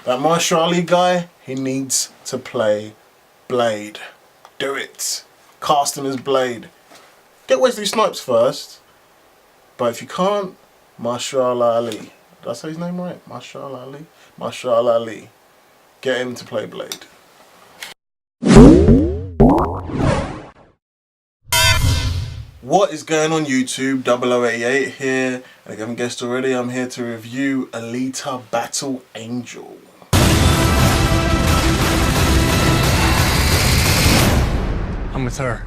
That Marshall Ali guy, he needs to play Blade. Do it. Cast him as Blade. Get Wesley Snipes first. But if you can't, Marshall Ali. Did I say his name right? Marshall Ali? Marshall Ali. Get him to play Blade. What is going on YouTube? 0088 here. And if you haven't guessed already, I'm here to review Alita Battle Angel. I'm with her.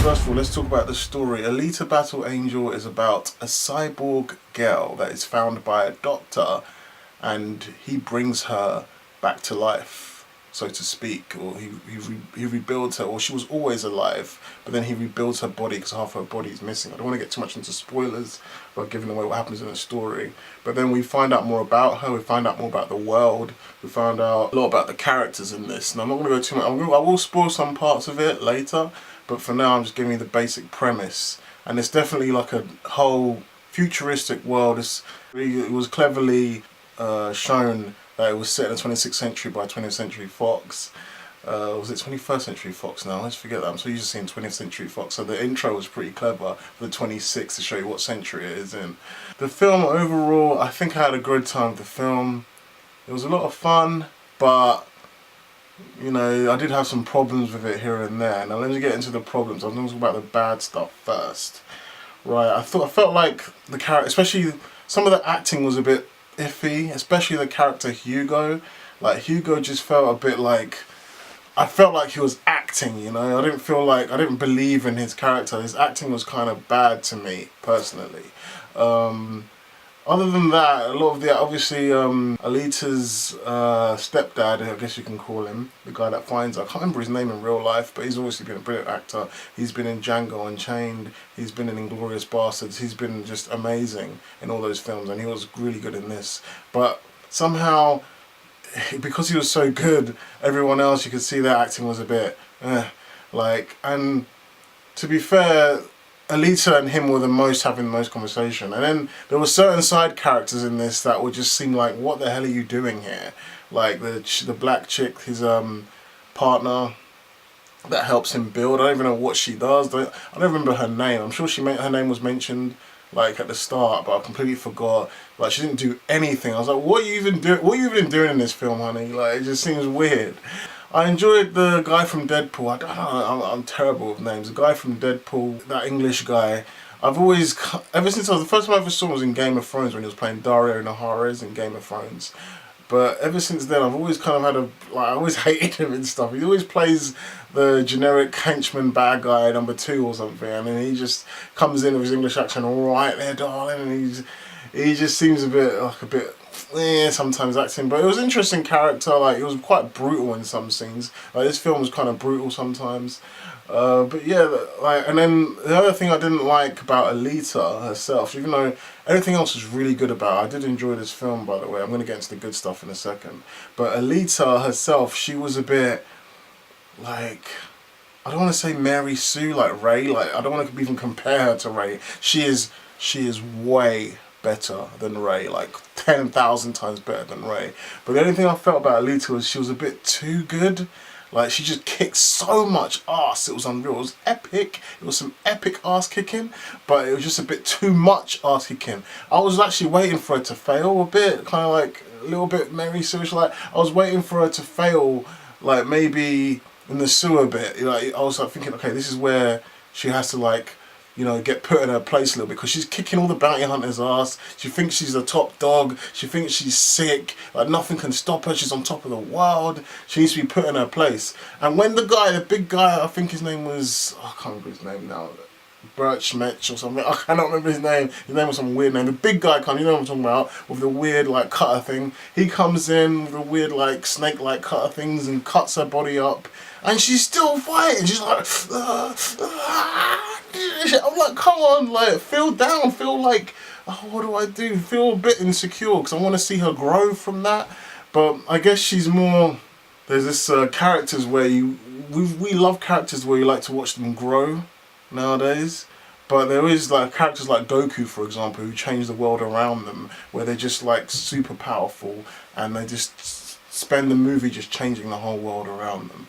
First of all, let's talk about the story. Alita Battle Angel is about a cyborg girl that is found by a doctor, and he brings her back to life, so to speak, or he rebuilds her, or she was always alive, but then he rebuilds her body because half her body is missing. I don't want to get too much into spoilers about giving away what happens in the story, but then we find out more about her, we find out more about the world, we find out a lot about the characters in this. And I'm not going to go too much, I will spoil some parts of it later, but for now I'm just giving you the basic premise. And it's definitely like a whole futuristic world. It was cleverly shown that it was set in the 26th century by 20th Century Fox. Was it 21st Century Fox now? Let's forget that. I'm so used to seeing 20th Century Fox. So the intro was pretty clever for the 26th to show you what century it is in. The film overall, I think I had a good time with the film. It was a lot of fun, but you know, I did have some problems with it here and there. Now let me get into the problems. I'm going to talk about the bad stuff first. Right, I felt like the character, especially some of the acting was a bit iffy, especially the character Hugo. Like Hugo just felt a bit like, I felt like he was acting, you know. I didn't believe in his character. His acting was kind of bad to me personally. Other than that, a lot of the, obviously, Alita's stepdad, I guess you can call him, the guy that finds her. I can't remember his name in real life, but he's obviously been a brilliant actor. He's been in Django Unchained, he's been in Inglourious Basterds, he's been just amazing in all those films, and he was really good in this. But somehow, because he was so good, everyone else, you could see their acting was a bit, and to be fair, Alita and him were having the most conversation, and then there were certain side characters in this that would just seem like, what the hell are you doing here? Like the black chick, his partner that helps him build. I don't even know what she does. I don't remember her name. I'm sure her name was mentioned like at the start, but I completely forgot. Like she didn't do anything. I was like, what are you even doing? What are you even doing in this film, honey? Like it just seems weird. I enjoyed the guy from Deadpool. I don't know, I'm terrible with names. The guy from Deadpool, that English guy. Ever since the first time I ever saw him was in Game of Thrones when he was playing Dario Naharis in Game of Thrones. But ever since then, I've always kind of I always hated him and stuff. He always plays the generic henchman bad guy number 2 or something, and then he just comes in with his English accent, all right there, darling, and he just seems a bit sometimes acting, but it was an interesting character. Like it was quite brutal in some scenes. Like this film was kind of brutal sometimes, but yeah, and then the other thing I didn't like about Alita herself, even though everything else was really good about her, I did enjoy this film, by the way. I'm going to get into the good stuff in a second, but Alita herself, she was a bit like, I don't want to say Mary Sue like Ray. Like I don't want to even compare her to Ray. She is way better than Ray, like 10,000 times better than Ray. But the only thing I felt about Alita was she was a bit too good. Like she just kicked so much ass, it was unreal. It was epic, it was some epic ass kicking, but it was just a bit too much ass kicking. I was actually waiting for her to fail a bit, kind of like a little bit Mary Sue. Like I was waiting for her to fail, like maybe in the sewer bit. Like I was like thinking, okay, this is where she has to like, you know, get put in her place a little bit, because she's kicking all the bounty hunters' ass. She thinks she's the top dog. She thinks she's sick. Like nothing can stop her. She's on top of the world. She needs to be put in her place. And when the big guy, I think his name was, I can't remember his name now, Birchmetch or something. I cannot remember his name. His name was some weird name. The big guy comes, you know what I'm talking about, with the weird like cutter thing. He comes in with the weird like snake-like cutter things and cuts her body up. And she's still fighting. She's like, I'm like, come on, like, feel down, feel like, oh, what do I do? Feel a bit insecure, because I want to see her grow from that. But I guess she's more, there's this characters where we love characters where you like to watch them grow nowadays. But there is like characters like Goku, for example, who change the world around them, where they're just like super powerful, and they just spend the movie just changing the whole world around them.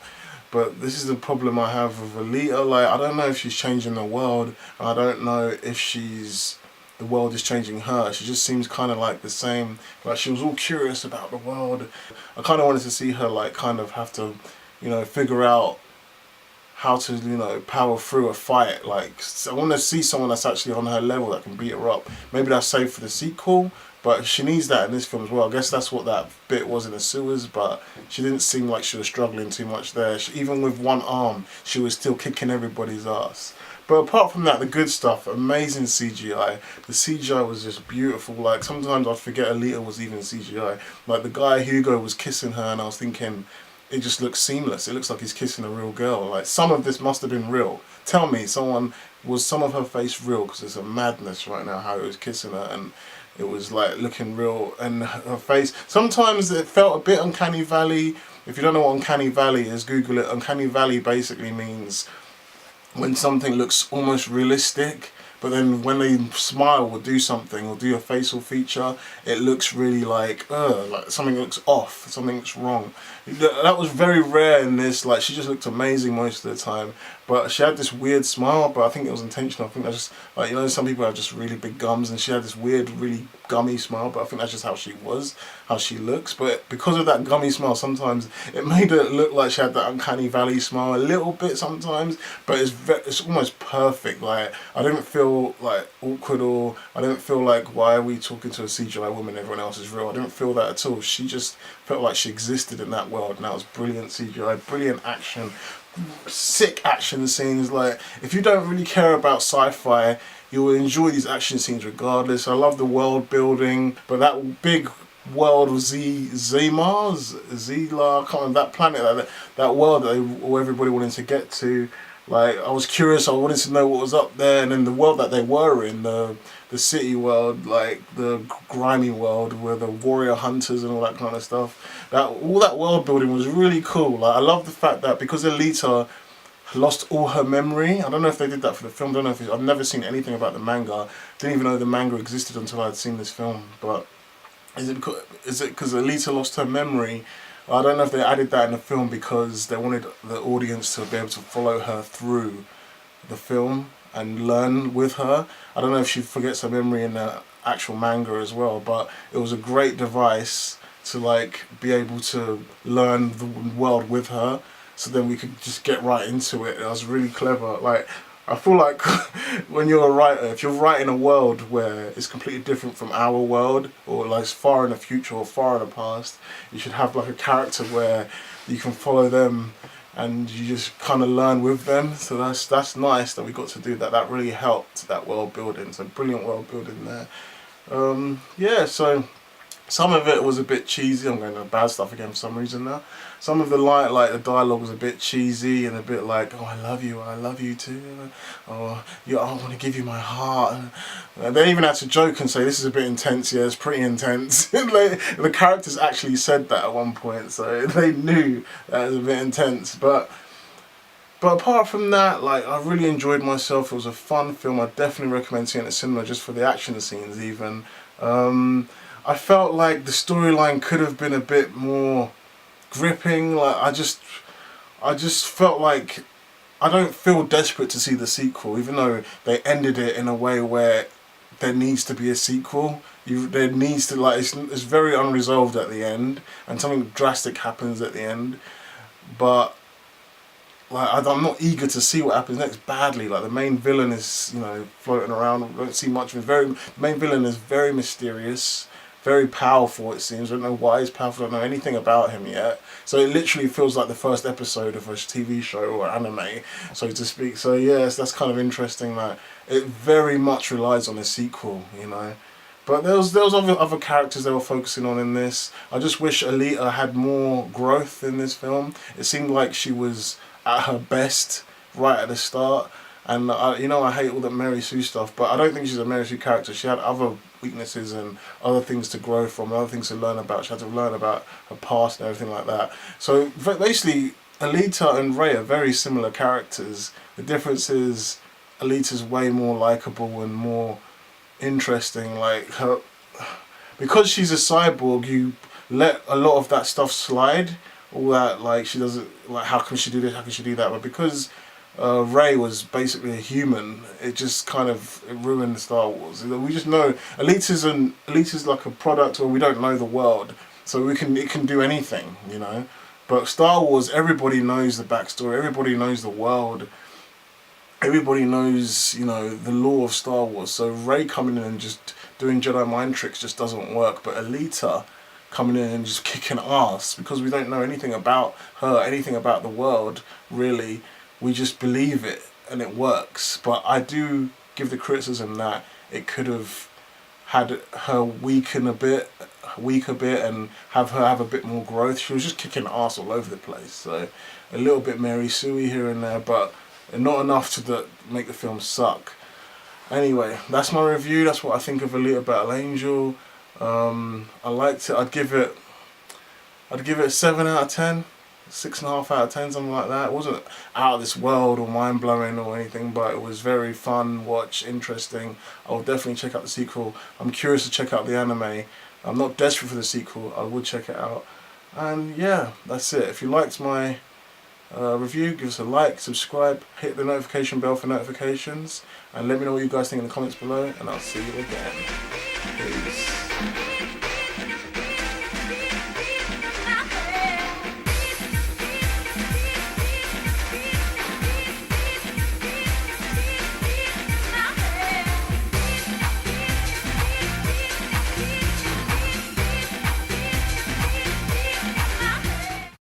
But this is the problem I have with Alita. Like, I don't know if she's changing the world, and I don't know if the world is changing her. She just seems kind of like the same. Like, she was all curious about the world. I kind of wanted to see her like kind of have to, figure out how to, power through a fight. Like, I want to see someone that's actually on her level that can beat her up. Maybe that's saved for the sequel, but she needs that in this film as well. I guess that's what that bit was in the sewers, but she didn't seem like she was struggling too much there. Even with one arm, she was still kicking everybody's ass. But apart from that, the good stuff, amazing CGI. The CGI was just beautiful. Like, sometimes I'd forget Alita was even CGI. Like, the guy Hugo was kissing her, and I was thinking, it just looks seamless. It looks like he's kissing a real girl. Like, some of this must have been real. Tell me, was some of her face real? Because it's a madness right now how he was kissing her, and it was like looking real. And her face, sometimes it felt a bit Uncanny Valley. If you don't know what Uncanny Valley is, Google it. Uncanny Valley basically means when something looks almost realistic, but then when they smile or do something or do a facial feature, it looks really like something looks off, something looks wrong. That was very rare in this. Like, she just looked amazing most of the time, but she had this weird smile, but I think it was intentional. I think that's just, like, some people have just really big gums, and she had this weird, really gummy smile, but I think that's just how she looks. But because of that gummy smile, sometimes it made it look like she had that Uncanny Valley smile a little bit sometimes, but it's almost perfect. Like, I didn't feel like awkward, or I didn't feel like, why are we talking to a CGI woman, everyone else is real. I didn't feel that at all. She just felt like she existed in that world, and that was brilliant CGI, brilliant action, sick action scenes. Like, if you don't really care about sci-fi, you will enjoy these action scenes regardless. I love the world building, but that big world of Zila, I can't remember, that planet, that world that everybody wanted to get to. Like, I was curious, I wanted to know what was up there, and then the world that they were in, the city world, like the grimy world where the warrior hunters and all that kind of stuff. All that world building was really cool. Like, I love the fact that because Alita lost all her memory, I don't know if they did that for the film, I've never seen anything about the manga, didn't even know the manga existed until I had seen this film. But is it because Alita lost her memory? I don't know if they added that in the film because they wanted the audience to be able to follow her through the film and learn with her. I don't know if she forgets her memory in the actual manga as well, but it was a great device to like be able to learn the world with her, so then we could just get right into it. It was really clever. Like, I feel like when you're a writer, if you're writing a world where it's completely different from our world, or like it's far in the future or far in the past, you should have like a character where you can follow them and you just kind of learn with them. So that's nice that we got to do that. That really helped that world building. So brilliant world building there. Yeah, so some of it was a bit cheesy. I'm going to bad stuff again for some reason now. Some of the like the dialogue was a bit cheesy and a bit like, oh, I love you too, or yeah, I want to give you my heart. They even had to joke and say, this is a bit intense. Yeah, it's pretty intense. Like, the characters actually said that at one point, so they knew that it was a bit intense. But apart from that, like, I really enjoyed myself. It was a fun film. I definitely recommend seeing it at cinema just for the action scenes even. I felt like the storyline could have been a bit more gripping. Like, I just felt like I don't feel desperate to see the sequel, even though they ended it in a way where there needs to be a sequel. There needs to, like, it's very unresolved at the end, and something drastic happens at the end. But like, I'm not eager to see what happens next badly. Like, the main villain is, floating around. I don't see much of him. The main villain is very mysterious, very powerful, it seems. I don't know why he's powerful. I don't know anything about him yet. So it literally feels like the first episode of a TV show or anime, so to speak. So yes, that's kind of interesting that it very much relies on a sequel, But there was other characters they were focusing on in this. I just wish Alita had more growth in this film. It seemed like she was at her best right at the start. And I hate all that Mary Sue stuff, but I don't think she's a Mary Sue character. She had other weaknesses and other things to grow from, other things to learn about. She had to learn about her past and everything like that. So basically, Alita and Rey are very similar characters. The difference is Alita's way more likable and more interesting. Like her, because she's a cyborg, you let a lot of that stuff slide. All that, like, she doesn't, like, how can she do this, how can she do that? But because Rey was basically a human, it just kind of ruined Star Wars. We just know Alita's like a product where we don't know the world, so it can do anything, you know. But Star Wars, everybody knows the backstory, everybody knows the world, everybody knows, you know, the lore of Star Wars. So Rey coming in and just doing Jedi mind tricks just doesn't work. But Alita coming in and just kicking ass, because we don't know anything about her, anything about the world, really. We just believe it and it works. But I do give the criticism that it could have had her weaker a bit and have her have a bit more growth. She was just kicking ass all over the place. So a little bit Mary Sue here and there, but not enough to make the film suck. Anyway, that's my review. That's what I think of Alita Battle Angel. I liked it. I'd give it a 7 out of 10, 6.5 out of 10, something like that. It wasn't out of this world or mind blowing or anything, but it was very fun, watch, interesting. I'll definitely check out the sequel. I'm curious to check out the anime. I'm not desperate for the sequel. I would check it out. And yeah, that's it. If you liked my review, give us a like, subscribe, hit the notification bell for notifications, and let me know what you guys think in the comments below, and I'll see you again. Peace.